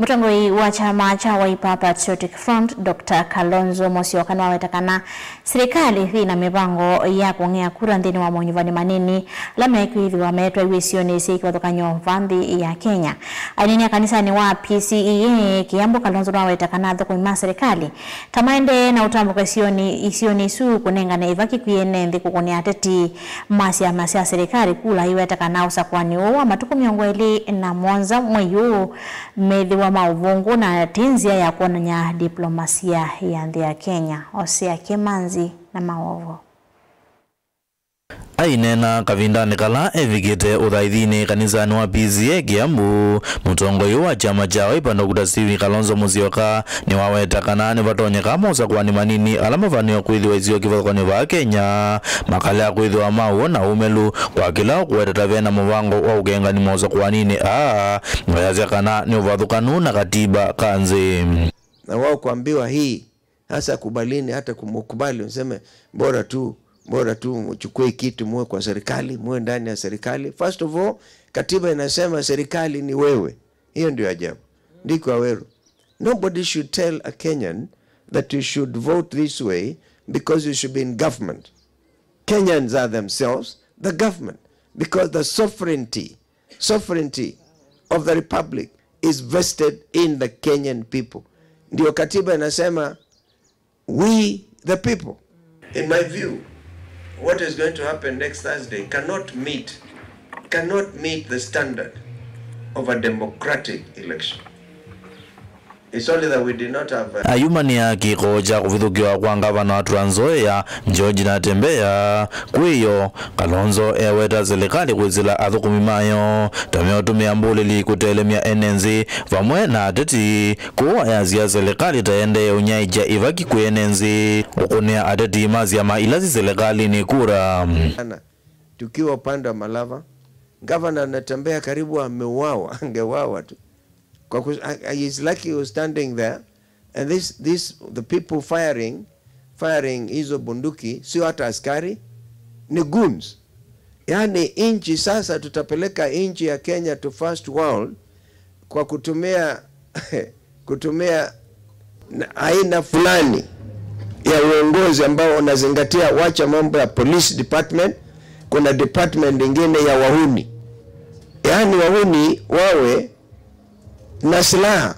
Mutongoi wa chama cha Wiper Patriotic Front Dr. Kalonzo Musyoka nawetakana serikali ina mipango ya kuongea kura ndini wa monyuvani manini lamekwithi wametwa iwisioni siki wathokanyo vanthi ya Kenya. Ainini ya kanisani wa PCEA Kiambu Kalonzo nawetakana thukuma serikali tamaende na utambuka isioni su kunengane ivaki kuyene nthi kukunia ateti masia serikali kula iwetakana usakwani uwa matuku miongweli na mwanza mweyu methi wa mauvungu na tinzia ya kuonanya diplomasia ya nthi ya Kenya. Osea Kimanzi na maovo. Ainena kavindani kala evikite uthaithini kanisani wa PCEA Kiambu mutongoi wa chama cha Wiper Dr. Stephen Kalonzo Musyoka ni wawetakana ni vatonyeka musakwani manini ala mavanio kwithiwa isio kivathukani va Kenya makale kwithiwa mau na umelu kwa kila kuweteta vena muvango wa ugengani musakwanini wayasekana ni uvathukanu na katiba kanzi na wao kuambiwa hii hasa kubalini hata kumukubali useme bora tu mchukue kitu muwe kwa serikali, muwe ndani ya serikali. First of all, katiba inasema serikali ni wewe. Hiyo ndio ajabu. Ndiko Aweru. Nobody should tell a Kenyan that you should vote this way because you should be in government. Kenyans are themselves the government because the sovereignty of the republic is vested in the Kenyan people. Ndio katiba inasema we the people. In my view, what is going to happen next Thursday cannot meet the standard of a democratic election. It's only that we did not have ayumani ya kikoja kuvithukiwa kwa ngavana wa Trans Nzoia George Natembeya kwiyo Kalonzo eweta serikali kwizila athukumi mayo tameo tumia mbulili kutelemia NNZ vamwe na ateti kuwa yazia serikali taende unyaija ivaki ku NNZ ukunia ateti mazia mailazi serikali ni kura. Tukiwa upande wa Malava Governor Natembeya karibu ameuawa angewawa tu. He's lucky he was standing there, and the people firing hizo bunduki sio hata askari, ni goons. Yani inchi sasa tutapeleka inchi ya Kenya to first world kwa kutumia aina fulani ya uongozi ambao unazingatia wacha mambo ya police department, kuna department nyingine ya wahuni. Yani wahuni wawe na silaha,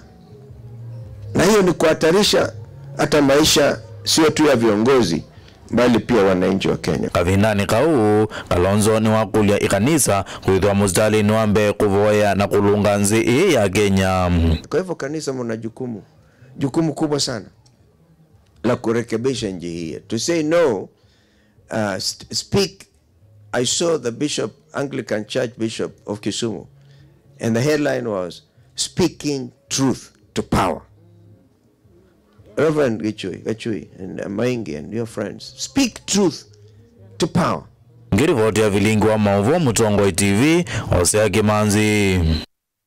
na hiyo ni kuhatarisha hata maisha sio tu ya viongozi bali pia wananchi wa Kenya. Kavindani kau Kalonzo ni wakulia ikanisa kuithwa mustali niwambe kuvoya na kulunga nzi ya Kenya. Kwa hivyo kanisa mna jukumu kubwa sana la kurekebisha nchi hii. To say no, speak. I saw the Anglican Church Bishop of Kisumu, and the headline was speaking truth to power. Reverend Gichui and Maingi and your friends, speak truth to power. Ngiri vote ya vilingu wa maovo Mutongoi TV, Osea Kimanzi.